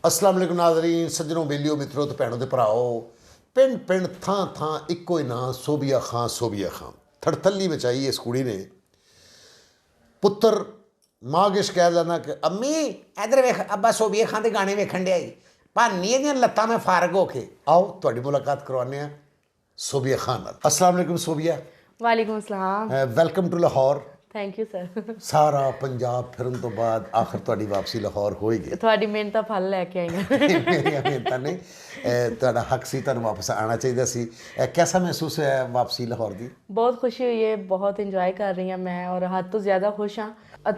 अस्सलाम वालेकुम नाज़रीन, सज्जनों, बेलियो, मित्रों तो भैनों ते भराओ। पिंड पिंड थां थां इक्को ही नां, सोबिया खां सोबिया खां। थड़थली मचाई इस कुड़ी ने। पुत्तर मां अगे शकैत करना कि अम्मी इधर वेख, अब्बा सोबिया खां दे गाने वेखन डिया भानी एहदियां लत्तां मैं फारग होके। आओ तुहाडी मुलाकात करवाने आ सोबिया खां नाल। अस्सलाम वालेकुम सोबिया। वालेकुम सलाम। Welcome to Lahore. Thank you sir. सारा पंजाब फिरन तो बाद आखिर तुहाडी वापसी लाहौर होएगी। ਤੁਹਾਡੀ ਮਿਹਨਤ ਦਾ ਫਲ ਲੈ ਕੇ ਆਈ ਹਾਂ। ਮੇਰੀਆਂ ਮਿਹਨਤਾਂ ਨਹੀਂ, ਤੁਹਾਡਾ ਹੱਕ ਸੀ, ਤੁਹਾਨੂੰ ਵਾਪਸ ਆਉਣਾ ਚਾਹੀਦਾ ਸੀ। कैसा महसूस होया वापसी लाहौर ਦੀ? ਬਹੁਤ ਖੁਸ਼ੀ ਹੋਈ ਹੈ, ਬਹੁਤ ਇੰਜੋਏ ਕਰ ਰਹੀ ਹਾਂ ਮੈਂ ਔਰ ਹੱਦ ਤੋਂ ਜ਼ਿਆਦਾ ਖੁਸ਼ ਹਾਂ।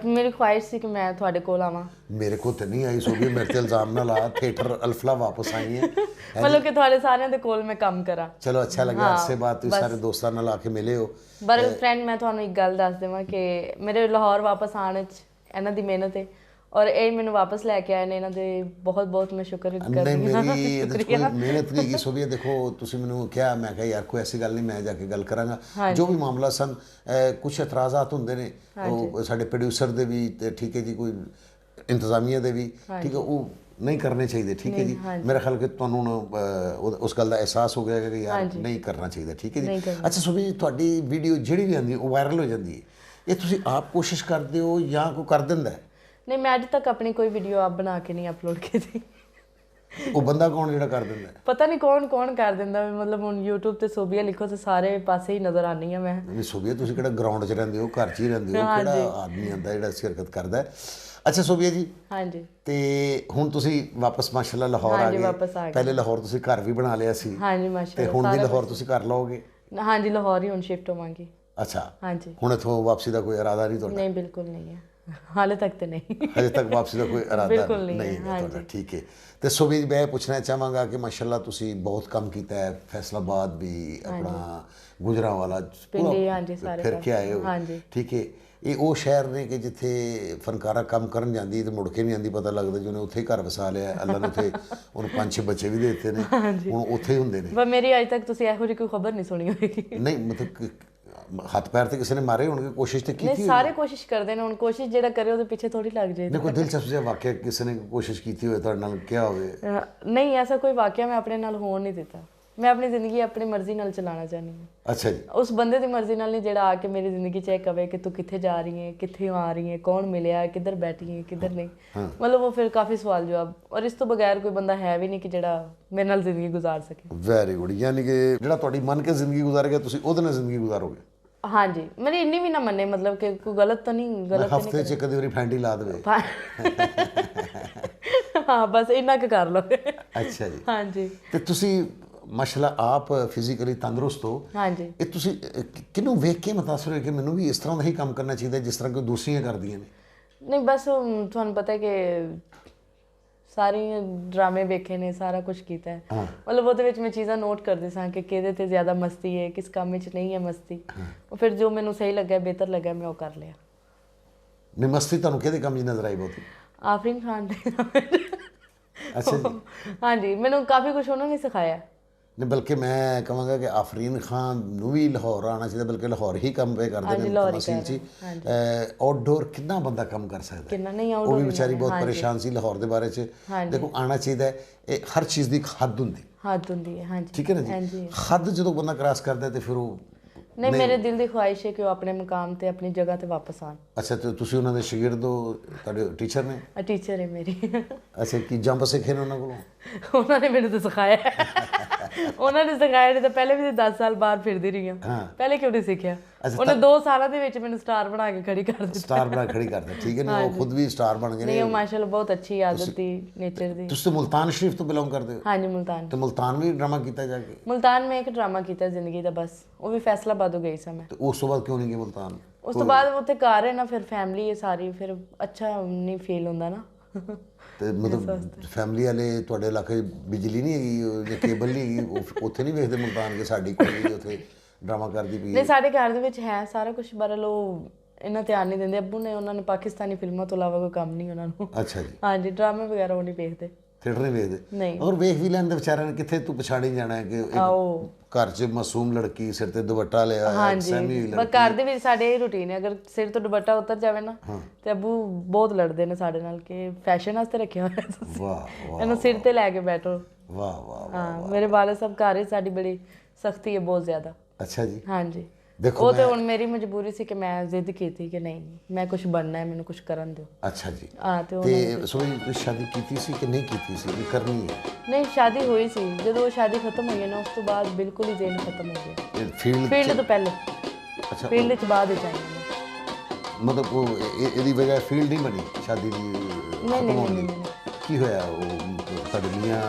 ਮੇਰੀ ਖੁਆਇਸ਼ ਸੀ ਕਿ ਮੈਂ ਤੁਹਾਡੇ ਕੋਲ ਆਵਾਂ। ਮੇਰੇ ਕੋਲ ਤਾਂ ਨਹੀਂ ਆਈ ਸੋਭੀ, ਮੇਰੇ ਤੇ ਇਲਜ਼ਾਮ ਨਾ ਲਾ। ਥੀਏਟਰ ਅਲਫਲਾ ਵਾਪਸ ਆਈ ਹੈ ਮਤਲਬ ਕਿ ਤੁਹਾਡੇ ਸਾਰਿਆਂ ਦੇ ਕੋਲ ਮੈਂ ਕੰਮ ਕਰਾਂ। ਚਲੋ ਅੱਛਾ ਲੱਗਿਆ। ਅਰਸੇ ਬਾਅਦ ਤੁਸੀਂ ਸਾਰੇ ਦੋਸਤਾਂ ਨਾਲ ਆ ਕੇ ਮਿਲੇ ਹੋ। ਪਰ ਫਰੈਂਡ ਮੈਂ ਤੁਹਾਨੂੰ ਇੱਕ ਗੱਲ ਦੱਸ ਦੇਵਾਂ ਕਿ ਮੇਰੇ ਲਾਹੌਰ ਵਾਪਸ ਆਉਣ 'ਚ ਇਹਨਾਂ ਦੀ ਮਿਹਨਤ ਹੈ ਔਰ ਇਹ ਮੈਨੂੰ ਵਾਪਸ ਲੈ ਕੇ ਆਏ ਨੇ। ਇਹਨਾਂ ਦੇ ਬਹੁਤ ਬਹੁਤ ਮੈਂ ਸ਼ੁਕਰ ਕਰਦੀ ਹਾਂ। ਮੇਰੀ ਇਹਦੇ 'ਚ ਕੋਈ ਮਿਹਨਤ ਨਹੀਂ ਹੈਗੀ ਸੋਭੀ। ਦੇਖੋ ਤੁਸੀਂ ਮੈਨੂੰ ਕਿਹਾ, ਮੈਂ ਕਿਹਾ ਯਾਰ ਕੋਈ ਐਸੀ ਗੱਲ ਨਹੀਂ, ਮੈਂ ਜਾ ਕੇ ਗੱਲ ਕਰਾਂਗਾ। ਜੋ ਵੀ ਮਾਮਲਾ ਸਨ, ਕੁਛ ਇਤਰਾਜ਼ਾਤ ਹੁੰਦੇ ਨੇ ਉਹ ਸਾਡੇ ਪ੍ਰੋਡਿਊਸਰ ਦੇ ਵੀ, ਤੇ ਠੀਕ ਹੈ ਜੀ, ਕੋਈ ਇੰਤਜ਼ਾਮੀਆ ਦੇ ਵੀ, ਠੀਕ ਹੈ, ਉਹ ਨਹੀਂ ਕਰਨੇ ਚਾਹੀਦੇ। ਠੀਕ ਹੈ ਜੀ, ਮੇਰਾ ਖਿਆਲ ਕਿ ਤੁਹਾਨੂੰ ਹੁਣ ਉਸ ਗੱਲ ਦਾ ਅਹਿਸਾਸ ਹੋ ਗਿਆ ਕਿ ਯਾਰ ਨਹੀਂ ਕਰਨਾ ਚਾਹੀਦਾ। ਠੀਕ ਹੈ ਜੀ। ਅੱਛਾ ਸੋਭੀ ਜੀ, ਤੁਹਾਡੀ ਵੀਡੀਓ ਜਿਹੜੀ ਵੀ ਆਉਂਦੀ ਉਹ ਵਾਇਰਲ ਹੋ ਜਾਂਦੀ ਹੈ, ਇਹ ਤੁਸੀਂ ਆਪ ਕੋਸ਼ਿਸ਼ ਕਰਦੇ ਹੋ ਜਾਂ ਕੋਈ ਕਰ ਦਿੰਦਾ? ਨਹੀਂ, ਮੈਂ ਅੱਜ ਤੱਕ ਆਪਣੀ ਕੋਈ ਵੀਡੀਓ ਆਪ ਬਣਾ ਕੇ ਨਹੀਂ ਅਪਲੋਡ ਕੀਤੀ। ਉਹ ਬੰਦਾ ਕੌਣ ਜਿਹੜਾ ਕਰ ਦਿੰਦਾ? ਪਤਾ ਨਹੀਂ ਕੌਣ ਕੌਣ ਕਰ ਦਿੰਦਾ। ਮਤਲਬ ਹੁਣ YouTube ਤੇ ਸੋਬੀਆ ਲਿਖੋ ਤੇ ਸਾਰੇ ਪਾਸੇ ਹੀ ਨਜ਼ਰ ਆਉਂਦੀ ਆ ਮੈਂ। ਨਹੀਂ ਸੋਭੀਆ, ਤੁਸੀਂ ਕਿਹੜਾ ਗਰਾਊਂਡ 'ਚ ਰਹਿੰਦੇ ਹੋ, ਘਰ 'ਚ ਹੀ ਰਹਿੰਦੇ ਹੋ, ਕਿਹੜਾ ਆਦਮੀ ਆਉਂਦਾ ਜਿਹੜਾ ਸ਼ਿਰਕਤ ਕਰਦਾ? ਅੱਛਾ ਸੋਭੀਆ ਜੀ, ਹਾਂਜੀ, ਤੇ ਹੁਣ ਤੁਸੀਂ ਵਾਪਸ ਮਾਸ਼ਾਅੱਲਾ ਲਾਹੌਰ ਆ ਗਏ। ਪਹਿਲੇ ਲਾਹੌਰ ਤੁਸੀਂ ਘਰ ਵੀ ਬਣਾ ਲਿਆ ਸੀ, ਹਾਂਜੀ ਮਾਸ਼ਾਅੱਲਾ। ਤੇ ਹੁਣ ਵੀ ਲਾਹੌਰ ਤੁਸੀਂ ਕਰ ਲਓਗੇ? ਹਾਂਜੀ, ਲਾਹੌਰ ਹੀ ਹੁਣ ਸ਼ਿਫਟ ਹੋਵਾਂਗੀ। ਅੱਛਾ, ਹਾਂਜੀ। ਹੁਣ ਇੱਥੋਂ ਵਾਪਸੀ ਦਾ ਕੋਈ ਇਰਾਦਾ ਨਹੀਂ ਤੁਹਾਡਾ? ਨਹੀਂ, ਬਿਲਕੁਲ ਨਹੀਂ ਹੈ, ਹਾਲੇ ਤੱਕ ਤੇ ਨਹੀਂ। ਹਜੇ ਤੱਕ ਵਾਪਸੀ ਦਾ ਕੋਈ ਇਰਾਦਾ ਨਹੀਂ ਹੈ ਤੁਹਾਡਾ? ਠੀਕ ਹੈ। ਤੇ ਸੋਭੀ ਮੈਂ ਪੁੱਛਣਾ ਚਾਹਾਂਗਾ ਕਿ ਮਾਸ਼ਾਅੱਲਾ ਤੁਸੀਂ ਬਹੁਤ ਕੰਮ ਕੀਤਾ ਹੈ, ਫੈਸਲਾਬਾਦ ਵੀ, ਆਪਣਾ ਗੁਜਰਾਂਵਾਲਾ ਫਿਰ ਕੇ ਆਏ ਹੋ। ਠੀਕ ਹੈ, ਇਹ ਉਹ ਸ਼ਹਿਰ ਨੇ ਕਿ ਜਿੱਥੇ ਫਨਕਾਰਾ ਕੰਮ ਕਰਨ ਜਾਂਦੀ ਤੇ ਮੁੜ ਕੇ ਨਹੀਂ ਆਉਂਦੀ, ਪਤਾ ਲੱਗਦਾ ਜੀ ਉਹਨੇ ਉੱਥੇ ਹੀ ਘਰ ਵਸਾ ਲਿਆ। ਅੱਲਾ ਨੇ ਉੱਥੇ ਉਹਨੂੰ 5-6 ਬੱਚੇ ਵੀ ਦੇ ਦਿੱਤੇ ਨੇ, ਹੁਣ ਉੱਥੇ ਹੀ ਹੁੰਦੇ ਨੇ। ਪਰ ਮੇਰੀ ਅਜੇ ਤੱਕ ਤੁਸੀਂ ਇਹੋ ਜਿਹੀ ਕੋਈ ਖਬਰ ਨਹੀਂ ਸੁਣੀ ਹੋਏਗੀ। ਨਹੀਂ ਮਤਲਬ ਹੱਥ ਪੈਰ ਤੇ ਕਿਸੇ ਨੇ ਮਾਰੇ ਹੋਣਗੇ, ਕੋਸ਼ਿਸ਼ ਤੇ ਕੀਤੀ? ਨਹੀਂ, ਸਾਰੇ ਕੋਸ਼ਿਸ਼ ਕਰਦੇ ਨੇ। ਹੁਣ ਕੋਸ਼ਿਸ਼ ਜਿਹੜਾ ਕਰੇ ਉਹਦੇ ਪਿੱਛੇ ਥੋੜੀ ਲੱਗ ਜਾਏ। ਨਹੀਂ, ਕੋਈ ਦਿਲਚਸਪ ਜਿਹਾ ਵਾਕਿਆ ਕਿਸੇ ਨੇ ਕੋਸ਼ਿਸ਼ ਕੀਤੀ ਹੋਵੇ ਤੁਹਾਡੇ ਨਾਲ, ਕਿਹਾ ਹੋਵੇ? ਨਹੀਂ, ਐਸਾ ਕੋਈ ਵਾਕਿਆ ਮੈਂ ਆਪਣੇ ਨਾਲ ਹੋਣ ਨਹੀਂ ਦਿੱਤਾ। ਮੈਂ ਆਪਣੀ ਜ਼ਿੰਦਗੀ ਆਪਣੀ ਮਰਜ਼ੀ ਨਾਲ ਚਲਾਉਣਾ ਚਾਹੁੰਦੀ ਹਾਂ। ਅੱਛਾ ਜੀ। ਉਸ ਬੰਦੇ ਦੀ ਮਰਜ਼ੀ ਨਾਲ ਨਹੀਂ ਜਿਹੜਾ ਆ ਕੇ ਮੇਰੀ ਜ਼ਿੰਦਗੀ 'ਚ ਇਹ ਕਵੇ ਕਿ ਤੂੰ ਕਿੱਥੇ ਜਾ ਰਹੀ ਹੈ, ਕਿੱਥੇ ਆ ਰਹੀ ਹੈ, ਕੌਣ ਮਿਲਿਆ, ਕਿੱਧਰ ਬੈਠੀ ਹੈ, ਕਿੱਧਰ ਨਹੀਂ। ਮਤਲਬ ਉਹ ਫਿਰ ਕਾਫੀ ਸਵਾਲ ਜਵਾਬ, ਔਰ ਇਸ ਤੋਂ ਬਗੈਰ ਕੋਈ ਬੰਦਾ ਹੈ ਵੀ ਨਹੀਂ ਕਿ ਜਿਹੜਾ ਮੇਰੇ ਨਾਲ ਜ਼ਿੰਦਗੀ ਗੁਜ਼ਾਰ ਸਕੇ। Very good. ਯਾਨੀ ਕਿ ਜਿਹੜਾ ਤੁਹਾਡੀ ਮੰਨ ਕੇ ਜ਼ਿੰਦਗੀ ਗੁਜ਼ਾਰੇਗਾ, ਤੁਸੀਂ ਉਹਦੇ ਨਾਲ ਜ਼ਿੰਦਗੀ ਗੁਜ਼ਾਰੋਗੇ? ਹਾਂਜੀ, ਮੇਰੀ ਇੰਨੀ ਵੀ ਨਾ ਮੰਨੇ, ਮਤਲਬ ਕਿ ਕੋਈ ਗਲਤ ਤਾਂ ਨਹੀਂ। ਗਲਤ ਹਫਤੇ 'ਚ ਕਦੇ ਵਾਰੀ ਫੈਂਡੀ ਲਾ ਦੇਵੇ? ਹਾਂ, ਬਸ ਇੰਨਾ ਕੁ ਕਰ ਲਓ। ਅੱਛਾ ਜੀ। ਹਾਂਜੀ। ਤੇ ਤੁਸੀਂ ਮਾਸ਼ਾਅੱਲਾ ਆਪ ਫਿਜ਼ੀਕਲੀ ਤੰਦਰੁਸਤ ਹੋ। ਹਾਂਜੀ। ਇਹ ਤੁਸੀਂ ਕਿਹਨੂੰ ਵੇਖ ਕੇ ਮੁਤਾਸਰ ਹੋਏ ਕਿ ਮੈਨੂੰ ਵੀ ਇਸ ਤਰ੍ਹਾਂ ਦਾ ਹੀ ਕੰਮ ਕਰਨਾ ਚਾਹੀਦਾ ਜਿਸ ਤਰ੍ਹਾਂ ਕਿ ਦੂਸਰੀਆਂ ਕਰਦੀਆਂ ਨੇ? ਨਹੀਂ, ਬਸ ਤੁਹਾਨੂੰ ਪਤਾ ਕਿ ਸਾਰੇ ਡਰਾਮੇ ਵੇਖੇ ਨੇ, ਸਾਰਾ ਕੁਝ ਕੀਤਾ ਹੈ। ਮਤਲਬ ਉਹਦੇ ਵਿੱਚ ਮੈਂ ਚੀਜ਼ਾਂ ਨੋਟ ਕਰਦੀ ਸਾਂ ਕਿ ਕਿਹਦੇ ਤੇ ਜ਼ਿਆਦਾ ਮਸਤੀ ਹੈ, ਕਿਸ ਕੰਮ ਵਿੱਚ ਨਹੀਂ ਹੈ ਮਸਤੀ। ਉਹ ਫਿਰ ਜੋ ਮੈਨੂੰ ਸਹੀ ਲੱਗਾ, ਬਿਹਤਰ ਲੱਗਾ, ਮੈਂ ਉਹ ਕਰ ਲਿਆ। ਨਹੀਂ, ਮਸਤੀ ਤੁਹਾਨੂੰ ਕਿਹਦੇ ਕੰਮ 'ਚ ਨਜ਼ਰ ਆਈ ਬਹੁਤੀ? ਆਫਰੀਨ ਖਾਨ ਦੇ। ਅੱਛਾ ਜੀ। ਹਾਂਜੀ, ਮੈਨੂੰ ਕਾਫੀ ਕੁਝ ਉਹਨਾਂ ਨੇ ਸਿਖਾਇਆ। ਨਹੀਂ, ਬਲਕਿ ਮੈਂ ਕਹਾਂਗਾ ਕਿ ਆਫਰੀਨ ਖਾਨ ਨੂੰ ਵੀ ਲਾਹੌਰ ਆਉਣਾ ਚਾਹੀਦਾ, ਬਲਕਿ ਲਾਹੌਰ ਹੀ ਕੰਮ ਪਏ ਕਰਦੇ ਨੇ ਤਮਸੀਲ 'ਚ। ਆਊਟਡੋਰ ਕਿੰਨਾ ਬੰਦਾ ਕੰਮ ਕਰ ਸਕਦਾ? ਕਿੰਨਾ ਨਹੀਂ, ਉਹ ਵੀ ਵਿਚਾਰੀ ਬਹੁਤ ਪਰੇਸ਼ਾਨ ਸੀ ਲਾਹੌਰ ਦੇ ਬਾਰੇ 'ਚ। ਦੇਖੋ, ਆਉਣਾ ਚਾਹੀਦਾ। ਇਹ ਹਰ ਚੀਜ਼ ਦੀ ਇੱਕ ਹੱਦ ਹੁੰਦੀ ਹੈ। ਹਾਂਜੀ, ਠੀਕ ਹੈ ਨਾ ਜੀ। ਹੱਦ ਜਦੋਂ ਬੰਦਾ ਕ੍ਰਾਸ ਕਰਦਾ ਤੇ ਫਿਰ ਉਹ ਨਹੀਂ, ਮੇਰੇ ਦਿਲ ਦੀ ਖੁਆਇਸ਼ ਹੈ ਕਿ ਉਹ ਆਪਣੇ ਮੁਕਾਮ ਤੇ, ਆਪਣੀ ਜਗ੍ਹਾ ਤੇ ਵਾਪਸ ਆਉਣ। ਅੱਛਾ, ਤੇ ਤੁਸੀਂ ਉਹਨਾਂ ਦੇ ਸ਼ਾਗਿਰਦ ਹੋ? ਤੁਹਾਡੇ ਟੀਚਰ ਨੇ? ਟੀਚਰ ਹੈ ਮੇਰੀ। ਅੱਛਾ, ਕੀ ਜੰਪ ਸਿੱਖੇ ਨੇ ਉਹਨਾਂ ਕੋਲੋਂ? ਉਹਨਾਂ ਨੇ ਮੈਨੂੰ ਤਾਂ ਸਿਖਾਇਆ। ਉਹਨਾਂ ਨੇ ਸਿਖਾਇਆ, ਨਹੀਂ ਤਾਂ ਪਹਿਲੇ ਵੀ 10 ਸਾਲ ਬਾਹਰ ਫਿਰਦੀ ਰਹੀ ਹਾਂ। ਪਹਿਲੇ ਕਿਉਂ ਨਹੀਂ ਸਿੱਖਿਆ? ਉਹਨੇ 2 ਸਾਲਾਂ ਦੇ ਵਿੱਚ ਮੈਨੂੰ ਸਟਾਰ ਬਣਾ ਕੇ ਖੜੀ ਕਰ ਦਿੱਤੀ। ਸਟਾਰ ਬਣਾ ਖੜੀ ਕਰਦਾ। ਠੀਕ ਹੈ ਨਾ, ਉਹ ਖੁਦ ਵੀ ਸਟਾਰ ਬਣ ਗਏ ਨੇ। ਨਹੀਂ, ਉਹ ਮਾਸ਼ਾਅੱਲਾ ਬਹੁਤ ਅੱਛੀ ਆਦਤ ਦੀ, ਨੇਚਰ ਦੀ। ਤੁਸੀਂ ਮੁਲਤਾਨ ਸ਼ਰੀਫ ਤੋਂ ਬਿਲੋਂਗ ਕਰਦੇ ਹੋ? ਹਾਂਜੀ, ਮੁਲਤਾਨ। ਤੇ ਮੁਲਤਾਨ ਵੀ ਡਰਾਮਾ ਕੀਤਾ ਜਾ ਕੇ? ਮੁਲਤਾਨ ਮੈਂ ਇੱਕ ਡਰਾਮਾ ਕੀਤਾ ਜ਼ਿੰਦਗੀ ਦਾ, ਬਸ ਉਹ ਵੀ ਫੈਸਲਾਬਾਦੋਂ ਗਈ ਸਾਂ ਮੈਂ। ਤੇ ਉਸ ਤੋਂ ਬਾਅਦ ਕਿਉਂ ਨਹੀਂ ਗਏ ਮੁਲਤਾਨ? ਉਸ ਤੋਂ ਬਾਅਦ ਉੱਥੇ ਘਰ ਹੈ ਨਾ, ਫਿਰ ਫੈਮਿਲੀ ਹੈ ਸਾਰੀ, ਫਿਰ ਅੱਛਾ ਨਹੀਂ ਫੀਲ ਹੁੰਦਾ ਨਾ। ਤੇ ਮਤਲਬ ਫੈਮਿਲੀ ਵਾਲੇ ਤੁਹਾਡੇ ਇਲਾਕੇ 'ਚ ਬਿਜਲੀ ਨਹੀਂ ਹੈਗੀ ਜਾਂ ਕੇਬਲ ਨਹੀਂ ਹੈਗੀ, ਉੱਥੇ ਨਹੀਂ ਵੇਖਦੇ ਮੁਲਤਾਨ ਕਿ ਸਾਡੀ ਕੁੜੀ ਉੱਥੇ ਡਰਾਮਾ ਕਰਦੀ ਪਈ? ਨਹੀਂ, ਸਾਡੇ ਘਰ ਦੇ ਵਿੱਚ ਹੈ ਸਾਰਾ ਕੁਝ, ਪਰ ਉਹ ਇੰਨਾ ਧਿਆਨ ਨਹੀਂ ਦਿੰਦੇ। ਅੱਬੂ ਨੇ, ਉਹਨਾਂ ਨੇ ਪਾਕਿਸਤਾਨੀ ਫਿਲਮਾਂ ਤੋਂ ਇਲਾਵਾ ਕੋਈ ਕੰਮ ਨਹੀਂ ਉਹਨਾਂ ਨੂੰ। ਅੱਛਾ ਜੀ। ਹਾਂਜੀ, ਡਰਾਮੇ ਵਗੈਰਾ ਉਹ ਨਹੀਂ ਵੇਖਦੇ। ਥੀਏਟਰ ਨਹੀਂ ਵੇਖਦੇ ਨਹੀਂ। ਔਰ ਵੇਖ ਵੀ ਲੈਣ ਦੇ ਵਿਚਾਰਿਆਂ ਨੇ ਕਿੱਥੇ ਤੂੰ ਪਛਾਣੀ ਜਾਣਾ ਹੈ ਕਿ ਇੱਕ ਆਓ ਘਰ 'ਚ ਮਾਸੂਮ ਲੜਕੀ ਸਿਰ ਤੇ ਦੁਪੱਟਾ ਲਿਆ ਹੈ, ਹਾਂਜੀ ਸੈਮੀ ਪਰ ਘਰ ਦੇ ਵਿੱਚ ਸਾਡੇ ਇਹ ਰੂਟੀਨ ਹੈ, ਅਗਰ ਸਿਰ ਤੋਂ ਦੁਪੱਟਾ ਉਤਰ ਜਾਵੇ ਨਾ ਤੇ ਅੱਬੂ ਬਹੁਤ ਲੜਦੇ ਨੇ ਸਾਡੇ ਨਾਲ ਕਿ ਫੈਸ਼ਨ ਵਾਸਤੇ ਰੱਖਿਆ ਹੋਇਆ ਤੁਸੀਂ, ਵਾਹ ਵਾਹ ਇਹਨੂੰ ਸਿਰ ਤੇ ਲੈ ਕੇ ਬੈਠੋ। ਵਾਹ ਵਾਹ। ਹਾਂ ਮੇਰੇ ਵਾਲਦ ਸਾਹਿਬ ਘਰ ਵਿੱਚ ਸਾਡੀ ਬੜੀ ਸਖਤੀ ਹੈ, ਬਹੁਤ ਜ਼ਿਆਦਾ। ਅੱਛਾ ਜੀ। ਹਾਂਜੀ ਦੇਖੋ ਉਹ ਤੇ ਹੁਣ ਮੇਰੀ ਮਜਬੂਰੀ ਸੀ ਕਿ ਮੈਂ ਜ਼ਿੱਦ ਕੀਤੀ ਕਿ ਨਹੀਂ ਮੈਂ ਕੁਝ ਬਣਨਾ ਹੈ, ਮੈਨੂੰ ਕੁਝ ਕਰਨ ਦਿਓ। ਅੱਛਾ ਜੀ। ਹਾਂ ਤੇ ਤੇ ਸੋਈ ਤੁਸੀਂ ਸ਼ਾਦੀ ਕੀਤੀ ਸੀ ਕਿ ਨਹੀਂ ਕੀਤੀ ਸੀ, ਇਹ ਕਰਨੀ ਹੈ? ਨਹੀਂ ਸ਼ਾਦੀ ਹੋਈ ਸੀ, ਜਦੋਂ ਉਹ ਸ਼ਾਦੀ ਖਤਮ ਹੋਈ ਨਾ ਉਸ ਤੋਂ ਬਾਅਦ ਬਿਲਕੁਲ ਹੀ ਜ਼ੇਨ ਖਤਮ ਹੋ ਗਿਆ। ਫੀਲਡ ਤੋਂ ਪਹਿਲੇ, ਅੱਛਾ ਫੀਲਡ ਚ ਬਾਅਦ ਵਿੱਚ ਆਈ ਹਾਂ। ਮਤਲਬ ਉਹ ਇਹਦੀ ਵਜ੍ਹਾ ਫੀਲਡ ਨਹੀਂ ਬਣੀ ਸ਼ਾਦੀ ਦੀ ਨਹੀਂ ਖਤਮ ਹੋਣ ਨਹੀਂ ਦੀ? ਨਹੀਂ ਕੀ ਹੋਇਆ ਉਹ ਤੁਹਾਡੇ ਮੀਆਂ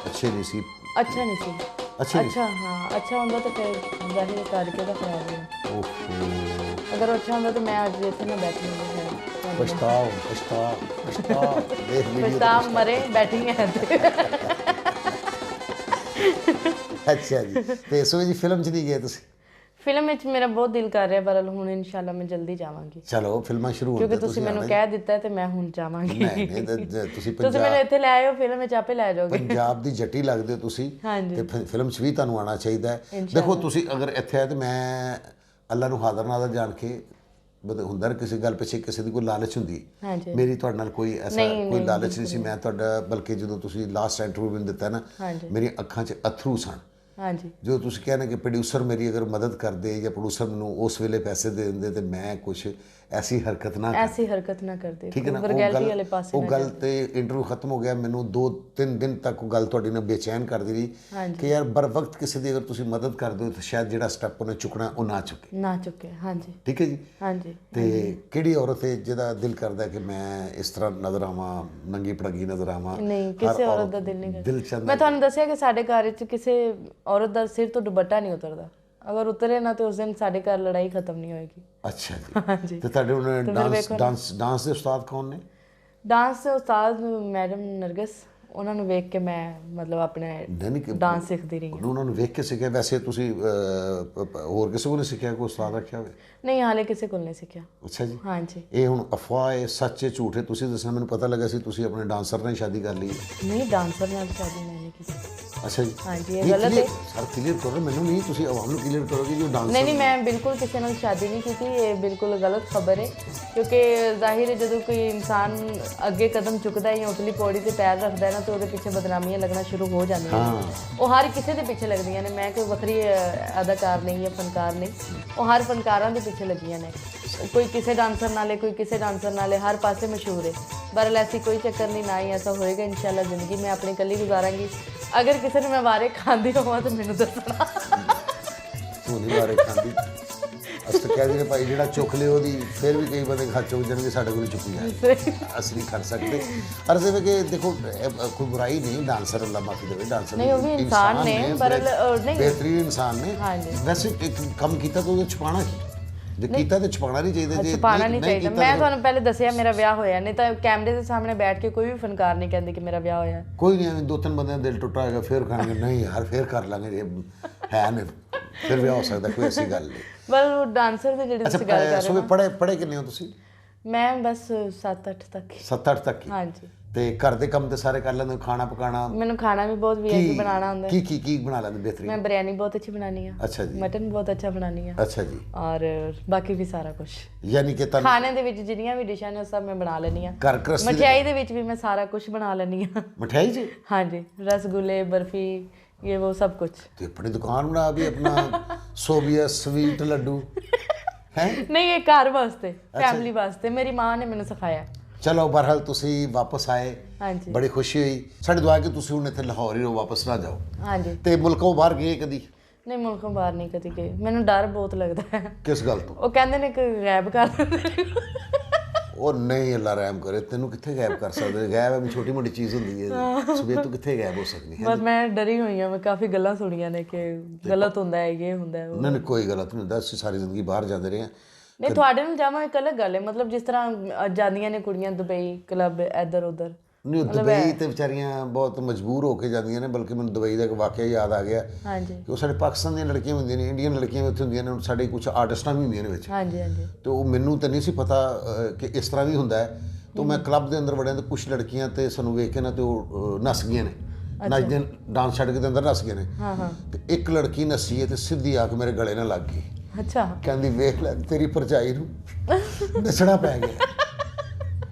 ਅੱਛੇ ਨਹੀਂ ਸੀ? ਅੱਛਾ ਨਹੀਂ ਸੀ। ਅੱਛੇ ਨਹੀਂ? ਅੱਛਾ ਹਾਂ ਅੱਛਾ ਹੁੰਦਾ ਤਾਂ ਫਿਰ ਜ਼ਾਹਿਰ ਕਰਕੇ ਤਾਂ ਖਰਾਬ ਹੋਇਆ। ਓਹੋ ਅਗਰ ਅੱਛਾ ਹੁੰਦਾ ਤਾਂ ਮੈਂ ਅੱਜ ਇੱਥੇ ਨਾ ਬੈਠੀ ਹੁੰਦੀ। ਪਛਤਾਓ ਪਛਤਾਓ ਪਛਤਾਓ ਦੇਖ ਵੀਡੀਓ ਪਛਤਾ ਮਰੇ ਬੈਠੀ ਹੈ ਤੇ ਅੱਛਾ ਜੀ। ਤੇ ਸੋ ਜੀ ਫਿਲਮ 'ਚ ਨਹੀਂ ਗਏ ਤੁਸੀਂ? ਫਿਲਮ ਵਿੱਚ ਮੇਰਾ ਬਹੁਤ ਦਿਲ ਕਰ ਰਿਹਾ ਪਰ ਹੁਣ ਇਨਸ਼ਾਅੱਲਾ ਮੈਂ ਜਲਦੀ ਜਾਵਾਂਗੀ, ਚਲੋ ਫਿਲਮਾਂ ਸ਼ੁਰੂ ਹੋਣ ਕਿਉਂਕਿ ਤੇ ਤੁਸੀਂ ਮੈਨੂੰ ਕਹਿ ਦਿੱਤਾ ਹੈ ਤੇ ਮੈਂ ਹੁਣ ਜਾਵਾਂਗੀ। ਨਹੀਂ ਨਹੀਂ ਤੁਸੀਂ ਤੁਸੀਂ ਮੈਨੂੰ ਇੱਥੇ ਲੈ ਆਇਓ, ਫਿਲਮ ਵਿੱਚ ਆਪੇ ਲੈ ਜਾਓਗੇ। ਪੰਜਾਬ ਦੀ ਜੱਟੀ ਲੱਗਦੇ ਹੋ ਤੁਸੀਂ ਹਾਂਜੀ ਤੇ ਫਿਲਮ 'ਚ ਵੀ ਤੁਹਾਨੂੰ ਆਉਣਾ ਚਾਹੀਦਾ ਹੈ। ਦੇਖੋ ਤੁਸੀਂ ਅਗਰ ਇੱਥੇ ਆਏ ਤੇ ਮੈਂ ਅੱਲਾ ਨੂੰ ਹਾਜ਼ਰ ਨਾਜ਼ਰ ਜਾਣ ਕੇ ਹੁੰਦਾ ਕਿਸੇ ਗੱਲ ਪਿੱਛੇ ਕਿਸੇ ਦੀ ਕੋਈ ਲਾਲਚ ਹੁੰਦੀ, ਹਾਂਜੀ ਮੇਰੀ ਤੁਹਾਡੇ ਨਾਲ ਕੋਈ ਐਸਾ ਕੋਈ ਲਾਲਚ ਨਹੀਂ ਸੀ। ਮੈਂ ਤੁਹਾਡਾ ਬਲਕਿ ਜਦੋਂ ਤੁਸੀਂ ਲਾਸਟ ਇੰਟਰਵਿਊ ਮੈਨੂੰ ਦਿੱਤਾ ਨਾ ਹਾਂਜੀ ਮੇਰੀਆਂ ਅੱਖਾਂ 'ਚ ਅਥਰੂ ਸਨ। ਹਾਂਜੀ ਜੋ ਤੁਸੀਂ ਕਹਿੰਦੇ ਕਿ ਪ੍ਰੋਡਿਊਸਰ ਮੇਰੀ ਅਗਰ ਮਦਦ ਕਰਦੇ ਜਾਂ ਪ੍ਰੋਡਿਊਸਰ ਮੈਨੂੰ ਉਸ ਵੇਲੇ ਪੈਸੇ ਦੇ ਦਿੰਦੇ ਤੇ ਮੈਂ ਕੁਝ ਐਸੀ ਹਰਕਤ ਨਾ ਐਸੀ ਹਰਕਤ ਨਾ ਕਰਦੇ, ਠੀਕ ਹੈ ਨਾ। ਵਰਗੈਲਿਟੀ ਵਾਲੇ ਪਾਸੇ ਉਹ ਗੱਲ ਤੇ ਇੰਟਰਵਿਊ ਖਤਮ ਹੋ ਗਿਆ, ਮੈਨੂੰ 2-3 ਦਿਨ ਤੱਕ ਉਹ ਗੱਲ ਤੁਹਾਡੀ ਨਾਲ ਬੇਚੈਨ ਕਰਦੀ ਰਹੀ ਕਿ ਯਾਰ ਬਰ ਵਕਤ ਕਿਸੇ ਦੀ ਅਗਰ ਤੁਸੀਂ ਮਦਦ ਕਰਦੇ ਹੋ ਤਾਂ ਸ਼ਾਇਦ ਜਿਹੜਾ ਸਟੈਪ ਉਹਨੇ ਚੁੱਕਣਾ ਉਹ ਨਾ ਚੁੱਕੇ। ਨਾ ਚੁੱਕੇ। ਹਾਂਜੀ ਠੀਕ ਹੈ ਜੀ। ਹਾਂਜੀ ਤੇ ਕਿਹੜੀ ਔਰਤ ਹੈ ਜਿਹਦਾ ਦਿਲ ਕਰਦਾ ਕਿ ਮੈਂ ਇਸ ਤਰ੍ਹਾਂ ਨਜ਼ਰ ਆਵਾਂ, ਨੰਗੀ ਪੜਗੀ ਨਜ਼ਰ ਆਵਾਂ? ਨਹੀਂ ਕਿਸੇ ਔਰਤ ਦਾ ਦਿਲ ਨਹੀਂ ਕਰਦਾ। ਦਿਲ ਚਾਹੁੰਦਾ। ਮੈਂ ਤੁਹਾਨੂੰ ਦੱਸਿਆ ਕਿ ਸਾਡੇ ਘਰ ਵਿੱਚ ਕਿਸੇ ਔਰਤ ਦਾ ਸਿਰ ਤੋਂ ਦੁਪੱਟਾ ਨਹੀਂ ਉਤਰਦਾ, ਅਗਰ ਉਤਰੇ ਨਾ ਤੇ ਉਸ ਦਿਨ ਸਾਡੇ ਘਰ ਲੜਾਈ ਖਤਮ ਨਹੀਂ ਹੋਏਗੀ। ਅੱਛਾ ਜੀ। ਹਾਂਜੀ ਤੇ ਤੁਹਾਡੇ ਉਹਨੇ ਡਾਂਸ ਦੇ ਉਸਤਾਦ ਕੌਣ ਨੇ? ਡਾਂਸ ਦੇ ਉਸਤਾਦ ਮੈਡਮ ਨਰਗਸ, ਉਹਨਾਂ ਨੂੰ ਵੇਖ ਕੇ ਮੈਂ ਮਤਲਬ ਆਪਣੇ ਡਾਂਸ ਸਿੱਖਦੀ ਰਹੀ ਹਾਂ। ਉਹਨਾਂ ਨੂੰ ਵੇਖ ਕੇ ਸਿੱਖਿਆ? ਵੈਸੇ ਤੁਸੀਂ ਹੋਰ ਕਿਸੇ ਕੋਲ ਸਿੱਖਿਆ, ਕੋਈ ਉਸਤਾਦ ਰੱਖਿਆ ਹੋਵੇ? ਨਹੀਂ ਹਾਲੇ ਕਿਸੇ ਕੋਲ ਨਹੀਂ ਸਿੱਖਿਆ। ਅੱਛਾ ਜੀ। ਹਾਂਜੀ ਇਹ ਹੁਣ ਅਫਵਾਹ ਹੈ, ਸੱਚ ਹੈ, ਝੂਠ ਹੈ? ਤੁਸੀਂ ਦੱਸਣਾ, ਮੈਨੂੰ ਪਤਾ ਲੱਗਾ ਸੀ ਤੁਸੀਂ ਆਪਣੇ ਡਾਂਸਰ ਨਾਲ ਸ਼ਾਦੀ ਕਰ ਲਈ। ਨਹੀਂ ਡਾਂਸਰ ਨਾਲ ਸ਼ਾਦੀ ਨਹੀਂ ਕੀਤੀ। ਅੱਛਾ ਜੀ। ਹਾਂਜੀ ਇਹ ਗਲਤ ਹੈ। ਸਰ ਕਲੀਅਰ ਕਰੋ ਮੈਨੂੰ, ਨਹੀਂ ਤੁਸੀਂ ਆਵਾਮ ਨੂੰ ਕਲੀਅਰ ਕਰੋਗੇ ਜੋ ਡਾਂਸਰ? ਨਹੀਂ ਮੈਂ ਬਿਲਕੁਲ ਕਿਸੇ ਨਾਲ ਸ਼ਾਦੀ ਨਹੀਂ ਕੀਤੀ, ਇਹ ਬਿਲਕੁਲ ਗਲਤ ਖਬਰ ਹੈ। ਕਿਉਂਕਿ ਜ਼ਾਹਿਰ ਹੈ ਜਦੋਂ ਕੋਈ ਇਨਸਾਨ ਅੱਗੇ ਕਦਮ ਚੁੱਕਦਾ ਹੈ ਜਾਂ ਉਤਲੀ ਪੌੜੀ ਤੇ ਪੈਰ ਰੱਖਦਾ ਹੈ ਨਾ ਤਾਂ ਉਹਦੇ ਪਿੱਛੇ ਬਦਨਾਮੀਆਂ ਲੱਗਣਾ ਸ਼ੁਰੂ ਹੋ ਜਾਂਦੀਆਂ ਨੇ। ਉਹ ਹਰ ਕਿਸੇ ਦੇ ਪਿੱਛੇ ਲੱਗਦੀਆਂ ਨੇ। ਮੈਂ ਕੋਈ ਵੱਖਰੀ ਅਦਾਕਾਰ ਨਹੀਂ ਜਾਂ ਫਨਕਾਰ ਨਹੀਂ, ਉਹ ਹਰ ਫਨਕਾਰਾਂ ਦੇ ਪਿੱਛੇ ਲੱਗੀਆਂ ਨੇ। ਕੋਈ ਕਿਸੇ ਡਾਂਸਰ ਨਾਲੇ, ਕੋਈ ਕਿਸੇ ਡਾਂਸਰ ਨਾਲੇ, ਹਰ ਪਾਸੇ ਮਸ਼ਹੂਰ ਹੈ। ਬਰਲ ਐਸੀ ਕੋਈ ਚੱਕਰ ਨਹੀਂ, ਨਾ ਹੀ ਐਸਾ ਹੋਏਗਾ। ਇੰਸ਼ਾਅੱਲਾ ਜ਼ਿੰਦਗੀ ਮੈਂ ਆਪਣੀ ਇਕੱਲੀ ਗੁਜ਼ਾਰਾਂਗੀ। ਅਗਰ ਕਿਸੇ ਨੂੰ ਮੈਂ ਵਾਰੇ ਖਾਂਦੀ ਹੋਵਾਂ ਤਾਂ ਮੈਨੂੰ ਦੱਸਣਾ। ਤੂੰ ਨਹੀਂ ਵਾਰੇ ਖਾਂਦੀ। ਅਸੀਂ ਤਾਂ ਕਹਿੰਦੇ ਨੇ ਭਾਈ ਜਿਹੜਾ ਚੁੱਕ ਲਿਓ ਉਹਦੀ, ਫਿਰ ਵੀ ਕਈ ਬੰਦੇ ਖਾ ਚੁੱਕ ਜਾਣਗੇ, ਸਾਡੇ ਕੋਲ ਚੁੱਕੀ ਜਾਏ, ਅਸੀਂ ਨਹੀਂ ਕਰ ਸਕਦੇ। ਅਰਜ਼ ਹੈ ਕਿ ਦੇਖੋ ਕੋਈ ਬੁਰਾਈ ਨਹੀਂ, ਡਾਂਸਰ ਅੱਲਾ ਮਾਫੀ ਦੇਵੇ, ਡਾਂਸਰ ਨਹੀਂ ਉਹ ਵੀ ਇਨਸਾਨ ਨੇ ਪਰ ਨਹੀਂ ਬਿਹਤਰੀਨ ਇਨਸਾਨ ਨੇ। ਵੈਸੇ ਇੱਕ ਕੰਮ ਕੀਤਾ ਤਾਂ ਉਹਦਾ ਛੁਪਾਉਣਾ ਕੀ? ਜੇ ਕੀਤਾ ਤਾਂ ਛੁਪਾਉਣਾ ਨਹੀਂ ਚਾਹੀਦਾ। ਜੇ ਛੁਪਾਉਣਾ ਨਹੀਂ ਚਾਹੀਦਾ। ਮੈਂ ਤੁਹਾਨੂੰ ਪਹਿਲੇ ਦੱਸਿਆ ਮੇਰਾ ਵਿਆਹ ਹੋਇਆ, ਨਹੀਂ ਤਾਂ ਕੈਮਰੇ ਦੇ ਸਾਹਮਣੇ ਬੈਠ ਕੇ ਕੋਈ ਵੀ ਫਨਕਾਰ ਨਹੀਂ ਕਹਿੰਦੇ ਕਿ ਮੇਰਾ ਵਿਆਹ ਹੋਇਆ। ਕੋਈ ਨਹੀਂ, 2-3 ਬੰਦਿਆਂ ਦਾ ਦਿਲ ਟੁੱਟਾ ਹੋਏਗਾ ਫਿਰ ਕਹਾਂਗੇ ਨਹੀਂ ਯਾਰ ਫਿਰ ਕਰ ਲਾਂਗੇ, ਜੇ ਹੈ ਨਹੀਂ ਫਿਰ ਵਿਆਹ ਹੋ ਸਕਦਾ, ਕੋਈ ਐਸੀ ਗੱਲ ਨਹੀਂ। ਪਰ ਡਾਂਸਰ ਦੇ ਜਿਹੜੇ ਤੁਸੀਂ ਗੱਲ ਕਰ ਰਹੇ ਹੋ। ਪੜ੍ਹੇ ਕਿੰਨੇ ਹੋ ਤੁਸੀਂ? ਮੈਂ ਬਸ 7-8 ਤੱਕ। 7-8 ਤੱਕ ਹੀ? ਹਾਂਜੀ। ਤੇ ਘਰ ਦੇ ਕੰਮ ਤੇ ਸਾਰੇ ਕਰ ਲੈਂਦੇ ਹੋ? ਖਾਣਾ ਪਕਾਣਾ? ਮੈਨੂੰ ਖਾਣਾ ਵੀ ਬਹੁਤ ਵੀਆਈਪੀ ਬਣਾਉਣਾ ਹੁੰਦਾ ਹੈ। ਕੀ ਬਣਾ ਲੈਂਦੇ ਬਿਹਤਰੀਨ? ਮੈਂ ਬਿਰਿਆਨੀ ਬਹੁਤ ਅੱਛੀ ਬਣਾਉਣੀ ਆ। ਅੱਛਾ ਜੀ। ਮਟਨ ਬਹੁਤ ਅੱਛਾ ਬਣਾਉਣੀ ਆ। ਅੱਛਾ ਜੀ। ਔਰ ਬਾਕੀ ਵੀ ਸਾਰਾ ਕੁਝ, ਯਾਨੀ ਕਿ ਤੁਹਾਨੂੰ ਖਾਣੇ ਦੇ ਵਿੱਚ ਜਿੰਨੀਆਂ ਵੀ ਡਿਸ਼ਾਂ ਨੇ ਉਹ ਸਭ ਮੈਂ ਬਣਾ ਲੈਣੀ ਆ। ਘਰ ਗ੍ਰਸਤੀ ਮਠਿਆਈ ਦੇ ਵਿੱਚ ਵੀ ਮੈਂ ਸਾਰਾ ਕੁਝ ਬਣਾ ਲੈਣੀ ਆ। ਮਠਿਆਈ ਜੀ? ਹਾਂਜੀ ਰਸਗੁੱਲੇ, ਬਰਫੀ, ਇਹ ਉਹ ਸਭ ਕੁਝ। ਤੇ ਆਪਣੀ ਦੁਕਾਨ ਬਣਾ ਵੀ ਆਪਣਾ ਸੋਬੀਆ ਸਵੀਟ ਲੱਡੂ ਹੈ? ਨਹੀਂ ਇਹ ਘਰ ਵਾਸਤੇ, ਫੈਮਿਲੀ ਵਾਸਤੇ, ਮੇਰੀ ਮਾਂ ਨੇ ਮੈਨੂੰ ਸਿਖਾਇਆ। ਚਲੋ ਬਹਰਹਾਲ ਤੁਸੀਂ ਵਾਪਸ ਆਏ, ਹਾਂਜੀ ਬੜੀ ਖੁਸ਼ੀ ਹੋਈ। ਸਾਡੀ ਦੁਆ ਕਿ ਤੁਸੀਂ ਹੁਣ ਇੱਥੇ ਲਾਹੌਰ ਹੀ ਰਹੋ, ਵਾਪਸ ਨਾ ਜਾਓ। ਹਾਂਜੀ। ਤੇ ਮੁਲਕੋਂ ਬਾਹਰ ਗਏ ਕਦੀ? ਨਹੀਂ ਮੁਲਕੋਂ ਬਾਹਰ ਨਹੀਂ ਕਦੀ ਗਏ। ਮੈਨੂੰ ਡਰ ਬਹੁਤ ਲੱਗਦਾ ਹੈ। ਕਿਸ ਗੱਲ ਤੋਂ? ਉਹ ਕਹਿੰਦੇ ਨੇ ਕਿ ਗਾਇਬ ਕਰ ਦਿੰਦੇ। ਉਹ ਨਹੀਂ ਅੱਲਾ ਰਹਿਮ ਕਰੇ, ਤੈਨੂੰ ਕਿੱਥੇ ਗਾਇਬ ਕਰ ਸਕਦੇ? ਗਾਇਬ ਹੈ ਵੀ ਛੋਟੀ ਮੋਟੀ ਚੀਜ਼ ਹੁੰਦੀ ਹੈ, ਸਵੇਰ ਤੋਂ ਕਿੱਥੇ ਗਾਇਬ ਹੋ ਸਕਦੀ ਹੈ? ਬਸ ਮੈਂ ਡਰੀ ਹੋਈ ਹਾਂ। ਮੈਂ ਕਾਫੀ ਗੱਲਾਂ ਸੁਣੀਆਂ ਨੇ ਕਿ ਗਲਤ ਹੁੰਦਾ ਹੈ, ਇਹ ਹੁੰਦਾ ਹੈ। ਨਹੀਂ ਕੋਈ ਗਲਤ ਨਹੀਂ ਹੁੰਦਾ, ਅਸੀਂ ਸਾਰੀ ਜ਼ਿੰਦਗੀ ਬਾਹਰ ਜਾਂਦੇ ਰਹੇ ਹਾਂ। ਨਹੀਂ ਤੁਹਾਡੇ ਨਾਲ ਜਾਵਾਂ ਇੱਕ ਅਲੱਗ ਗੱਲ ਹੈ, ਮਤਲਬ ਜਿਸ ਤਰ੍ਹਾਂ ਜਾਂਦੀਆਂ ਨੇ ਕੁੜੀਆਂ ਦੁਬਈ ਕਲੱਬ ਇੱਧਰ ਉੱਧਰ। ਨਹੀਂ ਦੁਬਈ ਤੇ ਵਿਚਾਰੀਆਂ ਬਹੁਤ ਮਜਬੂਰ ਹੋ ਕੇ ਜਾਂਦੀਆਂ ਨੇ। ਬਲਕਿ ਮੈਨੂੰ ਦੁਬਈ ਦਾ ਇੱਕ ਵਾਕਿਆ ਯਾਦ ਆ ਗਿਆ ਹਾਂਜੀ ਕਿ ਉਹ ਸਾਡੇ ਪਾਕਿਸਤਾਨ ਦੀਆਂ ਲੜਕੀਆਂ ਹੁੰਦੀਆਂ ਨੇ, ਇੰਡੀਅਨ ਲੜਕੀਆਂ ਵੀ ਉੱਥੇ ਹੁੰਦੀਆਂ ਨੇ, ਸਾਡੇ ਕੁਝ ਆਰਟਿਸਟਾਂ ਵੀ ਹੁੰਦੀਆਂ ਨੇ ਵਿੱਚ। ਹਾਂਜੀ ਹਾਂਜੀ। ਤੇ ਉਹ ਮੈਨੂੰ ਤਾਂ ਨਹੀਂ ਸੀ ਪਤਾ ਕਿ ਇਸ ਤਰ੍ਹਾਂ ਵੀ ਹੁੰਦਾ ਹੈ। ਤਾਂ ਮੈਂ ਕਲੱਬ ਦੇ ਅੰਦਰ ਵੜਿਆ ਤੇ ਕੁਝ ਲੜਕੀਆਂ ਤੇ ਸਾਨੂੰ ਵੇਖ ਕੇ ਨਾ ਤੇ ਉਹ ਨੱਸ ਗਈਆਂ ਨੇ, ਨੱਚਦੇ ਡਾਂਸ ਛੱਡ ਕੇ ਤੇ ਅੰਦਰ ਨੱਸ ਗਏ ਨੇ। ਤੇ ਇੱਕ ਲੜਕੀ ਨੱਸੀ ਹੈ ਤੇ ਸਿੱਧੀ ਆ ਕੇ ਮੇਰੇ ਗਲੇ ਨਾਲ ਲੱਗ ਗਈ। ਅੱਛਾ। ਕਹਿੰਦੀ ਵੇਖ ਲੈ ਤੇਰੀ ਭਰਜਾਈ ਨੂੰ ਨੱਚਣਾ ਪੈ ਗਿਆ।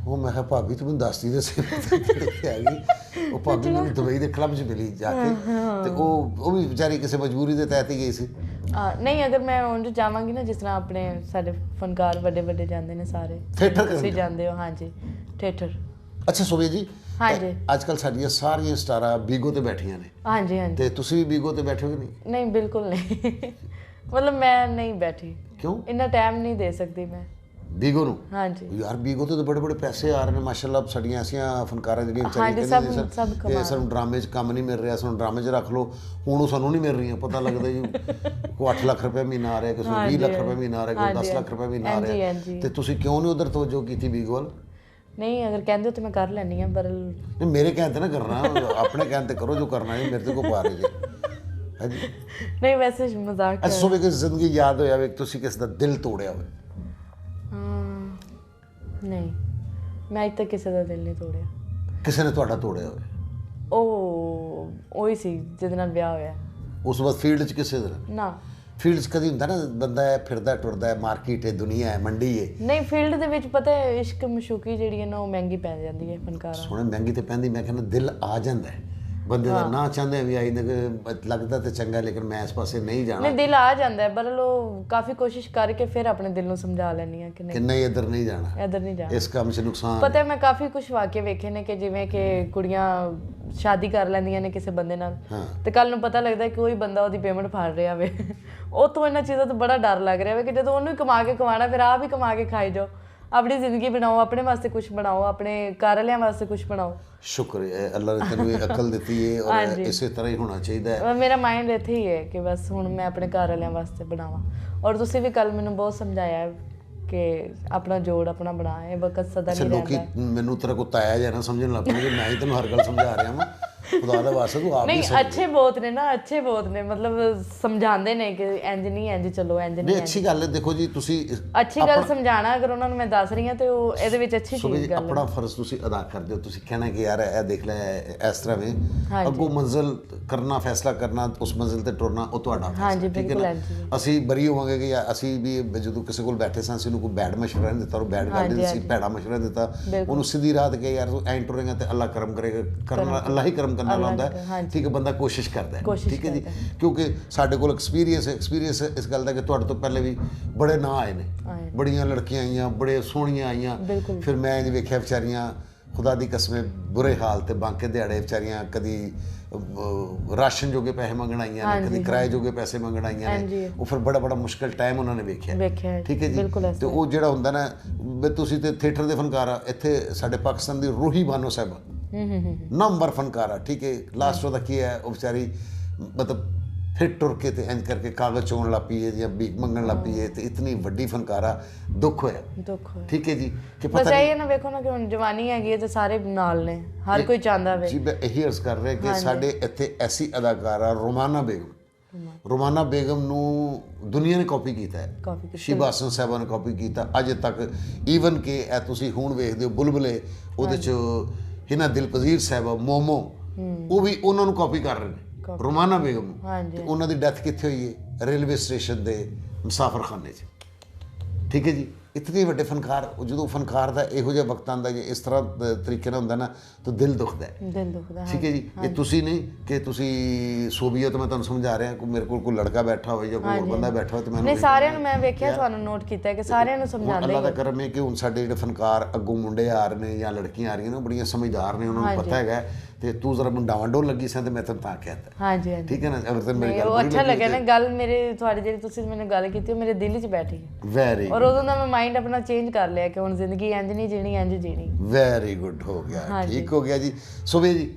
ਉਹ ਮੈਂ ਕਿਹਾ ਭਾਬੀ ਤੂੰ ਮੈਨੂੰ ਦੱਸਦੀ ਤੇ ਸਹੀ ਕਿੱਥੇ ਆ ਗਈ। ਉਹ ਭਾਬੀ ਮੈਨੂੰ ਦੁਬਈ ਦੇ ਕਲੱਬ 'ਚ ਮਿਲੀ ਜਾ ਕੇ, ਤੇ ਉਹ ਵੀ ਵਿਚਾਰੀ ਕਿਸੇ ਮਜਬੂਰੀ ਦੇ ਤਹਿਤ ਹੀ ਗਈ ਸੀ। ਨਹੀਂ, ਅਗਰ ਮੈਂ ਉਂਝ ਜਾਵਾਂਗੀ ਨਾ, ਜਿਸ ਤਰ੍ਹਾਂ ਆਪਣੇ ਸਾਡੇ ਫਨਕਾਰ ਵੱਡੇ ਵੱਡੇ ਜਾਂਦੇ ਨੇ ਸਾਰੇ, ਥੀਏਟਰ ਤੁਸੀਂ ਜਾਂਦੇ ਹੋ? ਹਾਂਜੀ, ਥੀਏਟਰ। ਅੱਛਾ ਸੋਭਿਆ ਜੀ, ਹਾਂਜੀ, ਅੱਜ ਕੱਲ੍ਹ ਸਾਡੀਆਂ ਸਾਰੀਆਂ ਸਟਾਰਾਂ ਬੀਗੋ ਤੇ ਬੈਠੀਆਂ ਨੇ। ਹਾਂਜੀ ਹਾਂਜੀ। ਤੇ ਤੁਸੀਂ ਵੀ ਬੀਗੋ ਤੇ ਬੈਠੇ ਹੋ ਕਿ ਨਹੀਂ? ਨਹੀਂ, ਬਿਲਕੁਲ ਨਹੀਂ। ਮਤਲਬ ਮੈਂ ਨਹੀਂ ਬੈਠੀ। ਕਿਉਂ? ਇੰਨਾ ਟਾਈਮ ਨਹੀਂ ਦੇ ਸਕਦੀ ਮੈਂ ਬੀਗੋ ਨੂੰ। ਹਾਂਜੀ ਯਾਰ ਬੀਗੋ ਤੇ ਬੜੇ ਬੜੇ ਪੈਸੇ ਆ ਰਹੇ ਨੇ ਮਾਸ਼ਾਅੱਲਾ। ਸਾਡੀਆਂ ਐਸੀਆਂ ਫਨਕਾਰਾਂ ਜਿਹੜੀਆਂ ਹਾਂਜੀ, ਸਭ ਸਾਨੂੰ ਡਰਾਮੇ 'ਚ ਕੰਮ ਨਹੀਂ ਮਿਲ ਰਿਹਾ, ਸਾਨੂੰ ਡਰਾਮੇ 'ਚ ਰੱਖ ਲਓ। ਹੁਣ ਉਹ ਸਾਨੂੰ ਨਹੀਂ ਮਿਲ ਰਹੀਆਂ। ਪਤਾ ਲੱਗਦਾ ਜੀ ਕੋਈ 8 ਲੱਖ ਰੁਪਏ ਮਹੀਨਾ ਆ ਰਿਹਾ, ਕਿਸੇ ਨੂੰ 20 ਲੱਖ ਰੁਪਏ ਮਹੀਨਾ ਆ ਰਿਹਾ, ਕੋਈ 10 ਲੱਖ ਰੁਪਏ ਮਹੀਨਾ ਆ ਰਿਹਾ। ਤੇ ਤੁਸੀਂ ਕਿਉਂ ਨਹੀਂ ਉਧਰ ਤਵੱਜੋ ਕੀਤੀ ਬੀਗੋ ਵੱਲ? ਨਹੀਂ, ਅਗਰ ਕਹਿੰਦੇ ਹੋ ਤਾਂ ਮੈਂ ਕਰ ਲੈਂਦੀ ਹਾਂ, ਪਰ ਨਹੀਂ, ਮੇਰੇ ਕਹਿਣ ਤੇ ਨਾ ਕਰਨਾ, ਆਪਣੇ ਕਹਿਣ ਤੇ ਕਰੋ ਜੋ ਕਰਨਾ ਹੈ। ਮੇਰੇ ਤੇ ਕੋ ਪਾ ਰਹੀ ਹੈ ਜੀ। ਨਹੀਂ, ਵੈਸੇ ਮਜ਼ਾਕ। ਅੱਛਾ ਸੋਭਿਆ, ਕਿਸੇ ਜ਼ਿੰਦਗੀ ਯਾਦ ਹੋਇਆ ਵੇ ਤੁਸੀਂ ਕਿਸੇ ਦਾ ਦਿਲ ਤੋੜਿਆ ਹੋਵੇ? ਨਹੀਂ, ਮੈਂ ਅੱਜ ਤੱਕ ਕਿਸੇ ਦਾ ਦਿਲ ਨਹੀਂ ਤੋੜਿਆ। ਕਿਸੇ ਨੇ ਤੁਹਾਡਾ ਤੋੜਿਆ ਹੋਵੇ? ਉਹੀ ਸੀ ਜਿਹਦੇ ਨਾਲ ਵਿਆਹ ਹੋਇਆ। ਉਸ ਵਕਤ ਫੀਲਡ 'ਚ ਕਿਸੇ ਦਾ ਨਾ? ਫੀਲਡ 'ਚ ਕਦੀ ਹੁੰਦਾ ਨਾ, ਬੰਦਾ ਹੈ ਫਿਰਦਾ ਟੁਰਦਾ ਹੈ, ਮਾਰਕੀਟ ਹੈ, ਦੁਨੀਆ ਹੈ, ਮੰਡੀ ਹੈ। ਨਹੀਂ, ਫੀਲਡ ਦੇ ਵਿੱਚ ਪਤਾ ਹੈ ਇਸ਼ਕ ਮਸ਼ੂਕੀ ਜਿਹੜੀ ਹੈ ਨਾ, ਉਹ ਮਹਿੰਗੀ ਪੈ ਜਾਂਦੀ ਹੈ ਫਨਕਾਰਾਂ। ਸੋਹਣੇ ਮਹਿੰਗੀ ਤੇ ਪੈਂਦੀ, ਮੈਂ ਕਹਿੰਦਾ ਦਿਲ ਆ ਜਾਂਦਾ ਹੈ ਬੰਦੇ ਦਾ। ਨਾ ਚਾਹੁੰਦੇ ਵੀ ਆਈ ਲੱਗਦਾ ਤੇ ਚੰਗਾ, ਲੇਕਿਨ ਮੈਂ ਇਸ ਪਾਸੇ ਨਹੀਂ ਜਾਣਾ। ਨਹੀਂ, ਦਿਲ ਆ ਜਾਂਦਾ ਹੈ, ਪਰ ਉਹ ਕਾਫੀ ਕੋਸ਼ਿਸ਼ ਕਰਕੇ ਫਿਰ ਆਪਣੇ ਦਿਲ ਨੂੰ ਸਮਝਾ ਲੈਂਦੀ ਹਾਂ ਕਿ ਨਹੀਂ ਇੱਧਰ ਨਹੀਂ ਜਾਣਾ, ਇੱਧਰ ਨਹੀਂ ਜਾਣਾ, ਇਸ ਕੰਮ 'ਚ ਨੁਕਸਾਨ। ਪਤਾ ਹੈ ਮੈਂ ਕਾਫੀ ਕੁਝ ਵਾਕਿਆ ਵੇਖੇ ਨੇ ਕਿ ਜਿਵੇਂ ਕਿ ਕੁੜੀਆਂ ਸ਼ਾਦੀ ਕਰ ਲੈਂਦੀਆਂ ਨੇ ਕਿਸੇ ਬੰਦੇ ਨਾਲ, ਤੇ ਕੱਲ ਨੂੰ ਪਤਾ ਲੱਗਦਾ ਕਿ ਕੋਈ ਬੰਦਾ ਉਹਦੀ ਪੇਮੈਂਟ ਫੜ ਰਿਹਾ ਵੇ। ਉਹ ਤੋਂ ਇਹਨਾਂ ਚੀਜ਼ਾਂ ਤੋਂ ਬੜਾ ਡਰ ਲੱਗ ਰਿਹਾ ਵੇ ਕਿ ਜਦੋਂ ਉਹਨੂੰ ਹੀ ਕਮਾ ਕੇ ਖਵਾਉਣਾ, ਫਿਰ ਆਪ ਹੀ ਕਮਾ ਕੇ ਖਾਈ ਜਾਓ। ਆਪਣੀ ਜ਼ਿੰਦਗੀ ਬਣਾਓ, ਆਪਣੇ ਵਾਸਤੇ ਕੁਝ ਬਣਾਓ, ਆਪਣੇ ਘਰ ਵਾਲਿਆਂ ਵਾਸਤੇ ਕੁਝ ਬਣਾਓ। ਸ਼ੁਕਰ ਹੈ ਅੱਲਾਹ ਨੇ ਤੈਨੂੰ ਇਹ ਅਕਲ ਦਿੱਤੀ ਹੈ, ਔਰ ਇਸੇ ਤਰ੍ਹਾਂ ਹੀ ਹੋਣਾ ਚਾਹੀਦਾ ਹੈ। ਮੇਰਾ ਮਾਈਂਡ ਇੱਥੇ ਹੀ ਹੈ ਕਿ ਬਸ ਹੁਣ ਮੈਂ ਆਪਣੇ ਘਰ ਵਾਲਿਆਂ ਵਾਸਤੇ ਬਣਾਵਾਂ। ਔਰ ਤੁਸੀਂ ਵੀ ਕੱਲ ਮੈਨੂੰ ਬਹੁਤ ਸਮਝਾਇਆ ਹੈ ਕਿ ਆਪਣਾ ਜੋੜ ਆਪਣਾ ਬਣਾ, ਇਹ ਵਕਤ ਸਦਾ ਨਹੀਂ ਰਹਿੰਦਾ। ਲੋਕੀ ਮੈਨੂੰ ਤੇਰਾ ਕੋ ਤਾਇਆ ਜਿਹਾ ਨਾ ਸਮਝਣ ਲੱਗ ਪਏ, ਮੈਂ ਹੀ ਤੈਨੂੰ ਹਰ ਗੱਲ ਸਮਝਾ ਰਿਹਾ ਹਾਂ। ਖੁਦਾ ਦਾ ਵਾਸਤਾ ਤੂੰ ਆਪ ਨਹੀਂ, ਅੱਛੇ ਬਹੁਤ ਨੇ ਨਾ, ਅੱਛੇ ਬਹੁਤ ਨੇ, ਮਤਲਬ ਸਮਝਾਉਂਦੇ ਨੇ ਕਿ ਇੰਜ ਨਹੀਂ, ਇੰਜ ਚਲੋ, ਇੰਜ ਨਹੀਂ। ਅੱਛੀ ਗੱਲ ਹੈ। ਦੇਖੋ ਜੀ, ਤੁਸੀਂ ਅੱਛੀ ਗੱਲ ਸਮਝਾਣਾ, ਅਗਰ ਉਹਨਾਂ ਨੂੰ ਮੈਂ ਦੱਸ ਰਹੀ ਹਾਂ ਤੇ ਉਹ ਇਹਦੇ ਵਿੱਚ ਅੱਛੀ ਚੀਜ਼ ਗੱਲ ਹੈ। ਆਪਣਾ ਫਰਜ਼ ਤੁਸੀਂ ਅਦਾ ਕਰਦੇ ਹੋ। ਤੁਸੀਂ ਕਹਿਣਾ ਕਿ ਯਾਰ ਇਹ ਦੇਖ ਲੈ ਇਸ ਤਰ੍ਹਾਂ ਵੇ, ਅੱਗੋਂ ਮੰਜ਼ਿਲ ਕਰਨਾ, ਫੈਸਲਾ ਕਰਨਾ, ਉਸ ਮੰਜ਼ਿਲ ਤੇ ਟੁਰਨਾ, ਉਹ ਤੁਹਾਡਾ ਫੈਸਲਾ, ਠੀਕ ਹੈ ਨਾ। ਅਸੀਂ ਬਰੀ ਹੋਵਾਂਗੇ ਕਿ ਅਸੀਂ ਵੀ ਜਦੋਂ ਕਿਸੇ ਕੋਲ ਬੈਠੇ ਸਾਂ, ਅਸੀਂ ਉਹਨੂੰ ਕੋਈ ਬੈਡ ਮਸ਼ਵਰਾ ਨਹੀਂ ਦਿੱਤਾ, ਉਹ ਬੈਡ ਗੱਲ ਨਹੀਂ ਸੀ, ਭੈੜਾ ਮਸ਼ਵਰਾ ਦਿੱਤਾ, ਉਹਨੂੰ ਸਿੱਧੀ ਰਾਹ ਤੇ ਕਿ ਯਾਰ ਤੂੰ ਐਂ ਟੁਰੇਗਾ ਤੇ ਅੱਲਾਹ ਕਰਮ ਕਰੇਗਾ, ਕਰਨਾ ਅੱਲਾਹ ਹੀ ਕਰਮ ਕਰਨ ਵਾਲਾ ਹੁੰਦਾ ਹੈ, ਠੀਕ ਹੈ। ਬੰਦਾ ਕੋਸ਼ਿਸ਼ ਕਰਦਾ ਹੈ, ਠੀਕ ਹੈ ਜੀ। ਕਿਉਂਕਿ ਸਾਡੇ ਕੋਲ ਐਕਸਪੀਰੀਅੰਸ ਇਸ ਗੱਲ ਦਾ ਕਿ ਤੁਹਾਡੇ ਤੋਂ ਪਹਿਲੇ ਵੀ ਬੜੇ ਨਾਂ ਆਏ ਨੇ, ਬੜੀਆਂ ਲੜਕੀਆਂ ਆਈਆਂ, ਬੜੇ ਸੋਹਣੀਆਂ ਆਈਆਂ। ਫਿਰ ਮੈਂ ਇੰਝ ਵੇਖਿਆ ਵਿਚਾਰੀਆਂ, ਖੁਦਾ ਦੀ ਕਸਮ, ਬੁਰੇ ਹਾਲ ਤੇ ਬਾਂਕੇ ਦਿਹਾੜੇ ਵਿਚਾਰੀਆਂ, ਕਦੀ ਰਾਸ਼ਨ ਜੋਗੇ ਪੈਸੇ ਮੰਗਣ ਆਈਆਂ ਨੇ, ਕਦੀ ਕਿਰਾਏ ਜੋਗੇ ਪੈਸੇ ਮੰਗਣ ਆਈਆਂ ਨੇ। ਉਹ ਫਿਰ ਬੜਾ ਮੁਸ਼ਕਿਲ ਟਾਈਮ ਉਹਨਾਂ ਨੇ ਵੇਖਿਆ, ਠੀਕ ਹੈ ਜੀ। ਤੇ ਉਹ ਜਿਹੜਾ ਹੁੰਦਾ ਨਾ, ਤੁਸੀਂ ਤੇ ਥੀਏਟਰ ਦੇ ਫਨਕਾਰ ਆ, ਇੱਥੇ ਸਾਡੇ ਪਾਕਿਸਤਾਨ ਦੀ ਰੂਹੀ ਬਾਨੋ ਸਾਹਿਬਾ ਨੰਬਰ ਫਨਕਾਰਾ, ਠੀਕ ਹੈ। ਲਾਸਟ ਉਹਦਾ ਕੀ ਹੈ, ਉਹ ਵਿਚਾਰੀ ਮਤਲਬ ਫਿਰ ਟੁਰ ਕੇ ਤੇ ਇੰਜ ਕਰਕੇ ਕਾਗਜ਼ ਚੋਣ ਲੱਗ ਪਈ ਹੈ ਜਾਂ ਭੀਖ ਮੰਗਣ ਲੱਗ ਪਈ ਹੈ, ਤੇ ਇਤਨੀ ਵੱਡੀ ਫਨਕਾਰਾ। ਦੁੱਖ ਹੋਇਆ, ਠੀਕ ਹੈ ਜੀ। ਕਿ ਪਤਾ ਇਹ ਨਾ ਵੇਖੋ ਨਾ ਕਿ ਹੁਣ ਜਵਾਨੀ ਹੈਗੀ ਹੈ ਤੇ ਸਾਰੇ ਨਾਲ ਨੇ, ਹਰ ਕੋਈ ਚਾਹੁੰਦਾ ਵੇ ਜੀ। ਮੈਂ ਇਹੀ ਅਰਜ਼ ਕਰ ਰਿਹਾ ਕਿ ਸਾਡੇ ਇੱਥੇ ਐਸੀ ਅਦਾਕਾਰਾ ਰੋਮਾਨਾ ਬੇਗਮ ਨੂੰ ਦੁਨੀਆ ਨੇ ਕਾਪੀ ਕੀਤਾ ਹੈ, ਸ਼ਿਬਾ ਹਾਸਨ ਸਾਹਿਬਾ ਨੇ ਕਾਪੀ ਕੀਤਾ ਅੱਜ ਤੱਕ। ਈਵਨ ਕਿ ਇਹ ਤੁਸੀਂ ਹੁਣ ਵੇਖਦੇ ਹੋ ਬੁਲਬੁਲੇ, ਉਹਦੇ 'ਚ ਹਿਨਾ ਦਿਲਪਜ਼ੀਰ ਸਾਹਿਬਾ, ਮੋਮੋ, ਉਹ ਵੀ ਉਹਨਾਂ ਨੂੰ ਕਾਪੀ ਕਰ ਰਹੇ ਨੇ, ਰੋਮਾਨਾ ਬੇਗਮ ਨੂੰ। ਤੇ ਉਹਨਾਂ ਦੀ ਡੈਥ ਕਿੱਥੇ ਹੋਈ ਹੈ? ਰੇਲਵੇ ਸਟੇਸ਼ਨ ਦੇ ਮੁਸਾਫਰਖਾਨੇ 'ਚ, ਠੀਕ ਹੈ ਜੀ। ਇਤਨੇ ਵੱਡੇ ਫਨਕਾਰ, ਜਦੋਂ ਫਨਕਾਰ ਦਾ ਇਹੋ ਜਿਹਾ ਵਕਤ ਆਉਂਦਾ ਜੇ ਇਸ ਤਰ੍ਹਾਂ ਤਰੀਕੇ ਨਾਲ ਹੁੰਦਾ ਨਾ, ਤਾਂ ਦਿਲ ਦੁਖਦਾ ਹੈ, ਠੀਕ ਹੈ ਜੀ। ਇਹ ਤੁਸੀਂ ਨਹੀਂ ਕਿ ਤੁਸੀਂ ਸੋਭੀਅਤ, ਮੈਂ ਤੁਹਾਨੂੰ ਸਮਝਾ ਰਿਹਾ ਕਿ ਮੇਰੇ ਕੋਲ ਕੋਈ ਲੜਕਾ ਬੈਠਾ ਹੋਵੇ ਜਾਂ ਕੋਈ ਬੰਦਾ ਬੈਠਾ ਹੋਵੇ, ਤੇ ਮੈਨੂੰ ਸਾਰਿਆਂ ਨੂੰ ਮੈਂ ਵੇਖਿਆ, ਤੁਹਾਨੂੰ ਨੋਟ ਕੀਤਾ ਕਿ ਸਾਰਿਆਂ ਨੂੰ ਸਮਝਾਉਂਦੇ। ਅੱਲਾਹ ਦਾ ਕਰਮ ਹੈ ਕਿ ਹੁਣ ਸਾਡੇ ਜਿਹੜੇ ਫਨਕਾਰ ਅੱਗੋਂ ਮੁੰਡੇ ਆ ਰਹੇ ਨੇ ਜਾਂ ਲੜਕੀਆਂ ਆ ਰਹੀਆਂ ਨੇ, ਉਹ ਬੜੀਆਂ ਸਮਝਦਾਰ ਨੇ, ਉਹਨਾਂ ਨੂੰ ਪਤਾ ਹੈਗਾ। ਤੇ ਤੂੰ ਜ਼ਰਾ ਮੈਨੂੰ ਡਾਵਾਂਡੋਲ ਲੱਗੀ ਸੀ ਤੇ ਮੈਂ ਤੈਨੂੰ ਤਾਂ ਕਹਿਤਾ, ਹਾਂਜੀ, ਠੀਕ ਹੈ ਨਾ। ਅਗਰ ਤੈਨੂੰ ਮੇਰੀ ਗੱਲ ਉਹ ਅੱਛਾ ਲੱਗਿਆ ਨਾ, ਗੱਲ ਮੇਰੇ ਤੁਹਾਡੀ ਜਿਹੜੀ ਤੁਸੀਂ ਮੈਨੂੰ ਗੱਲ ਕੀਤੀ, ਉਹ ਮੇਰੇ ਦਿਲ 'ਚ ਬੈਠੀ ਹੈ। ਵੈਰੀ, ਔਰ ਉਦੋਂ ਦਾ ਮੈਂ ਮਾਈਂਡ ਆਪਣਾ ਚੇਂਜ ਕਰ ਲਿਆ ਕਿ ਹੁਣ ਜ਼ਿੰਦਗੀ ਇੰਜ ਨਹੀਂ ਜੀਣੀ, ਇੰਜ ਜੀਣੀ। ਵੈਰੀ ਗੁੱਡ, ਹੋ ਗਿਆ, ਠੀਕ ਹੋ ਗਿਆ ਜੀ। ਸੋਭਿਆ ਜੀ,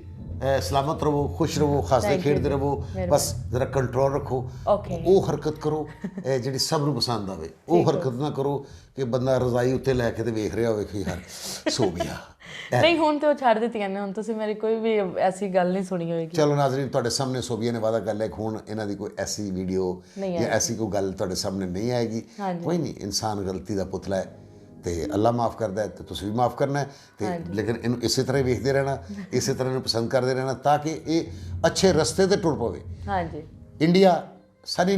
ਸਲਾਮਤ ਰਹੋ, ਖੁਸ਼ ਰਹੋ, ਹੱਸਦੇ ਖੇਡਦੇ ਰਹੋ, ਬਸ ਜ਼ਰਾ ਕੰਟਰੋਲ ਰੱਖੋ। ਉਹ ਹਰਕਤ ਕਰੋ ਜਿਹੜੀ ਸਭ ਨੂੰ ਪਸੰਦ ਆਵੇ, ਉਹ ਹਰਕਤ ਨਾ ਕਰੋ ਕਿ ਬੰਦਾ ਰਜ਼ਾਈ ਉੱਤੇ ਲੈ ਕੇ ਤੇ ਵੇਖ ਰਿਹਾ ਹੋਵੇ ਕਿ ਯਾਰ ਸੋਭਿਆ। ਨਹੀਂ, ਹੁਣ ਤੇ ਉਹ ਛੱਡ ਦਿੱਤੀਆਂ ਨੇ, ਹੁਣ ਤੁਸੀਂ ਮੇਰੀ ਕੋਈ ਵੀ ਐਸੀ ਗੱਲ ਨਹੀਂ ਸੁਣੀ ਹੋਏਗੀ। ਚਲੋ ਨਾਜ਼ਰੀਨ, ਤੁਹਾਡੇ ਸਾਹਮਣੇ ਸੋਭਿਆ ਨੇ ਵਾਅਦਾ ਕਰ ਲਿਆ ਕਿ ਹੁਣ ਇਹਨਾਂ ਦੀ ਕੋਈ ਐਸੀ ਵੀਡੀਓ ਜਾਂ ਐਸੀ ਕੋਈ ਗੱਲ ਤੁਹਾਡੇ ਸਾਹਮਣੇ ਨਹੀਂ ਆਏਗੀ। ਕੋਈ ਨਹੀਂ, ਇਨਸਾਨ ਗਲਤੀ ਦਾ ਪੁਤਲਾ ਹੈ, ਤੇ ਅੱਲਾ ਮਾਫ ਕਰਦਾ ਹੈ ਤੇ ਤੁਸੀਂ ਵੀ ਮਾਫ ਕਰਨਾ ਹੈ ਤੇ ਲੇਕਿਨ ਇਹਨੂੰ ਇਸੇ ਤਰ੍ਹਾਂ ਹੀ ਵੇਖਦੇ ਰਹਿਣਾ, ਇਸੇ ਤਰ੍ਹਾਂ ਇਹਨੂੰ ਪਸੰਦ ਕਰਦੇ ਰਹਿਣਾ ਤਾਂ ਕਿ ਇਹ ਅੱਛੇ ਰਸਤੇ ਤੇ ਟੁਰ ਪਵੇ। ਹਾਂਜੀ ਇੰਡੀਆ, ਸਨੀ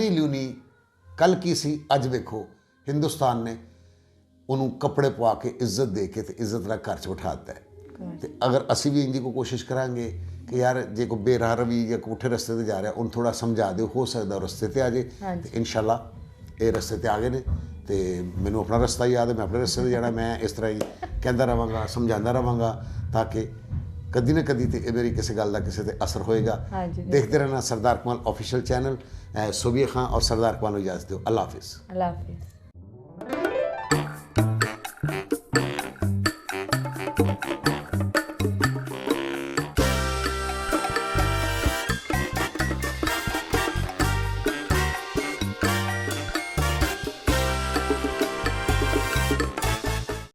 ਲਿਓਨੀ ਕੱਲ ਕੀ ਸੀ, ਅੱਜ ਵੇਖੋ ਹਿੰਦੁਸਤਾਨ ਨੇ ਉਹਨੂੰ ਕੱਪੜੇ ਪਵਾ ਕੇ ਇੱਜ਼ਤ ਦੇ ਕੇ ਤੇ ਇੱਜ਼ਤ ਨਾਲ ਘਰ 'ਚ ਬਿਠਾ ਦਿੱਤਾ ਹੈ। ਤੇ ਅਗਰ ਅਸੀਂ ਵੀ ਇੰਜੀ ਕੋਈ ਕੋਸ਼ਿਸ਼ ਕਰਾਂਗੇ ਕਿ ਯਾਰ ਜੇ ਕੋਈ ਬੇਰਾਹ ਰਵੀ ਜਾਂ ਪੁੱਠੇ ਰਸਤੇ ਤੇ ਜਾ ਰਿਹਾ ਉਹਨੂੰ ਥੋੜਾ ਸਮਝਾ ਦਿਓ, ਹੋ ਸਕਦਾ ਉਹ ਰਸਤੇ ਤੇ ਆ ਜੇ। ਤੇ ਇਨਸ਼ਾਅੱਲਾ ਇਹ ਰਸਤੇ ਤੇ ਆ ਗਏ ਨੇ ਤੇ ਮੈਨੂੰ ਆਪਣਾ ਰਸਤਾ ਯਾਦ ਹੈ, ਮੈਂ ਆਪਣੇ ਰਸਤੇ ਤੇ ਜਾਣਾ। ਮੈਂ ਇਸ ਤਰ੍ਹਾਂ ਹੀ ਕਹਿੰਦਾ ਰਹਾਂਗਾ, ਸਮਝਾਉਂਦਾ ਰਹਾਂਗਾ ਤਾਂ ਕਿ ਕਦੀ ਨਾ ਕਦੀ ਤੇ ਇਹ ਮੇਰੀ ਕਿਸੇ ਗੱਲ ਦਾ ਕਿਸੇ ਤੇ ਅਸਰ ਹੋਏਗਾ। ਦੇਖਦੇ ਰਹਿਣਾ ਸਰਦਾਰ ਕਮਾਲ ऑफिशियल चैनल। सोबिया खां और सरदार कमाल को इजाज़त दो। अल्लाह हाफिज़। अल्लाह हाफिज़।